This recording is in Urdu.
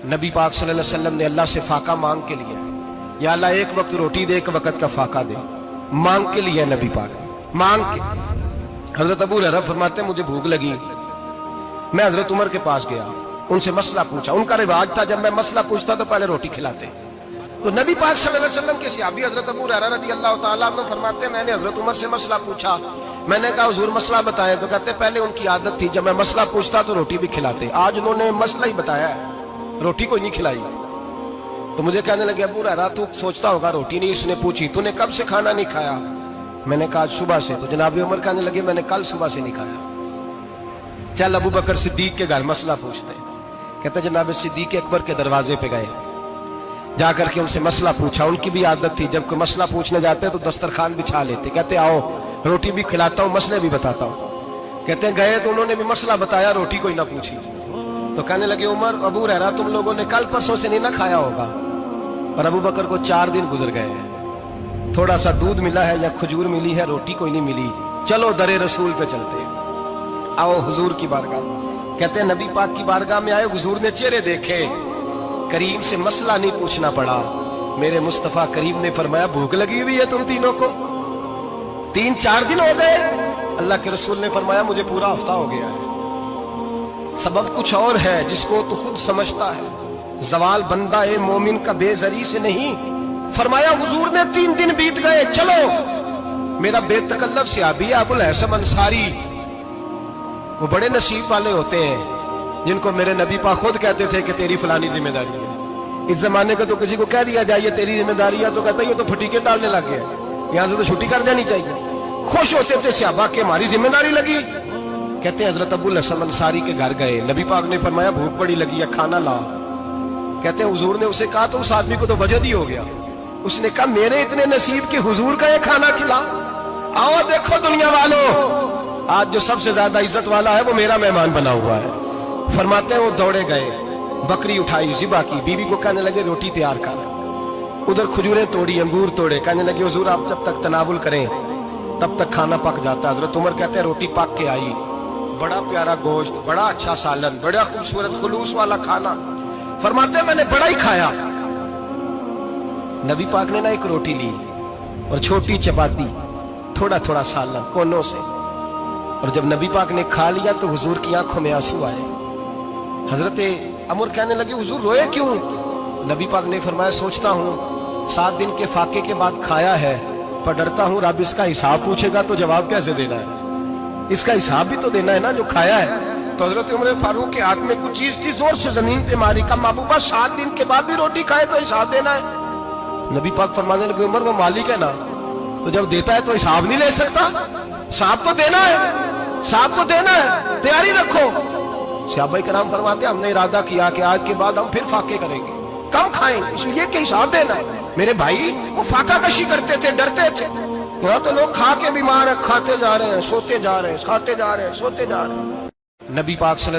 نبی پاک صلی اللہ علیہ وسلم نے اللہ سے فاقہ مانگ کے لیا، یا اللہ ایک وقت روٹی دے، ایک وقت کا فاقہ دے، مانگ کے لیا نبی پاک مانگ کے۔ حضرت ابو ہریرہ فرماتے ہیں مجھے بھوک لگی، میں حضرت عمر کے پاس گیا، ان سے مسئلہ پوچھا۔ ان کا رواج تھا جب میں مسئلہ پوچھتا تو پہلے روٹی کھلاتے۔ تو نبی پاک صلی اللہ علیہ وسلم کے صحابی حضرت ابو ہریرہ رضی اللہ تعالیٰ عنہ فرماتے ہیں میں نے حضرت عمر سے مسئلہ پوچھا، میں نے کہا حضور مسئلہ بتائیں، تو کہتے پہلے ان کی عادت تھی جب میں مسئلہ پوچھتا تو روٹی بھی کھلاتے، آج انہوں نے مسئلہ ہی بتایا ہے، روٹی کوئی نہیں کھلائی۔ تو مجھے کہنے لگے ابو ہریرہ تو سوچتا ہوگا روٹی نہیں اس نے پوچھی، تو نے کب سے کھانا نہیں کھایا؟ میں نے کہا آج صبح سے۔ تو جناب عمر کہنے لگے میں نے کل صبح سے نہیں کھایا، چل ابو بکر صدیق کے گھر مسئلہ پوچھتے ہیں۔ کہتے جناب صدیق اکبر کے دروازے پہ گئے، جا کر کے ان سے مسئلہ پوچھا۔ ان کی بھی عادت تھی جب کوئی مسئلہ پوچھنے جاتے تو دسترخوان بچھا لیتے، کہتے آؤ روٹی بھی کھلاتا ہوں مسئلے بھی بتاتا ہوں۔ کہتے ہیں گئے تو انہوں نے بھی مسئلہ بتایا، روٹی کوئی نہ پوچھی۔ تو کہنے لگے عمر ابو ہریرہ تم لوگوں نے کل پرسوں سے نہیں نہ کھایا ہوگا۔ اور ابو بکر کو 4 دن گزر گئے ہیں، تھوڑا سا دودھ ملا ہے یا کھجور ملی ہے، روٹی کوئی نہیں ملی، چلو در رسول پہ چلتے ہیں، آؤ حضور کی بارگاہ۔ کہتے ہیں نبی پاک کی بارگاہ میں آئے، حضور نے چہرے دیکھے، کریم سے مسئلہ نہیں پوچھنا پڑا۔ میرے مصطفیٰ کریم نے فرمایا بھوک لگی ہوئی ہے تم تینوں کو؟ 3-4 دن ہو گئے؟ اللہ کے رسول نے فرمایا مجھے پورا ہفتہ ہو گیا ہے۔ سبب کچھ اور ہے جس کو تو خود سمجھتا ہے، زوال بندہ مومن کا بے زری سے نہیں۔ فرمایا حضور نے 3 دن بیت گئے، چلو۔ میرا بے تکلف صحابی ابو الحسن انصاری، وہ بڑے نصیب والے ہوتے ہیں جن کو میرے نبی پاک خود کہتے تھے کہ تیری فلانی ذمہ داری ہے۔ اس زمانے کا تو کسی کو کہہ دیا جائے تیری ذمہ داری ہے تو کہتا ہے یہ تو پھٹیکے ڈالنے لگ گیا، یہاں سے تو چھٹی کر جانی چاہیے۔ خوش ہوتے تھے صحابہ کہ ہماری ذمہ داری لگی۔ کہتے ہیں حضرت ابو الحسن انصاری کے گھر گئے، نبی پاک نے فرمایا بھوک بڑی لگی ہے کھانا لا۔ کہتے ہیں حضور نے اسے کہا تو اس آدمی کو تو وجد ہی ہو گیا، اس نے کہا میرے اتنے نصیب کہ حضور کا یہ کھانا کھلا۔ آؤ دیکھو دنیا والوں، آج جو سب سے زیادہ عزت والا ہے وہ میرا مہمان بنا ہوا ہے۔ فرماتے ہیں وہ دوڑے گئے، بکری اٹھائی ذبح کی، بیوی کو کہنے لگے روٹی تیار کر، ادھر کھجوریں توڑی، انگور توڑے، کہنے لگے حضور آپ جب تک تناول کریں تب تک کھانا پک جاتا ہے۔ حضرت عمر کہتے ہیں روٹی پک کے آئی، بڑا پیارا گوشت، بڑا اچھا سالن، بڑا خوبصورت خلوص والا کھانا۔ فرماتے ہیں میں نے بڑا ہی کھایا۔ نبی پاک نے نہ ایک روٹی لی اور چھوٹی چپاتی، تھوڑا تھوڑا سالن کونوں سے، اور جب نبی پاک نے کھا لیا تو حضور کی آنکھوں میں آنسو آئے۔ حضرت عمر کہنے لگے حضور روئے کیوں؟ نبی پاک نے فرمایا سوچتا ہوں 7 دن کے فاقے کے بعد کھایا ہے، پر ڈرتا ہوں رب اس کا حساب پوچھے گا تو جواب کیسے دینا ہے، اس کا حساب بھی تو دینا ہے نا جو کھایا ہے۔ تو حضرت عمر فاروق کے ہاتھ میں کچھ چیز تھی، زور سے زمین پہ ماری، کہا محبوبہ 7 دن کے بعد بھی روٹی کھائے تو حساب دینا ہے۔ نبی پاک فرمانے لگے عمر وہ مالک ہے نا، تو جب دیتا ہے تو حساب نہیں لے سکتا، حساب تو دینا ہے، حساب تو دینا ہے، تیاری رکھو۔ صحابہ کرام فرماتے ہیں ہم نے ارادہ کیا کہ آج کے بعد ہم پھر فاقے کریں گے، کم کھائیں گے، اس لیے کہ حساب دینا ہے۔ میرے بھائی وہ فاقہ کشی کرتے تھے، ڈرتے تھے۔ یہاں تو لوگ کھا کے بیمار ہیں، کھاتے جا رہے ہیں، سوتے جا رہے ہیں، کھاتے جا رہے ہیں، سوتے جا رہے ہیں۔ نبی پاک صلی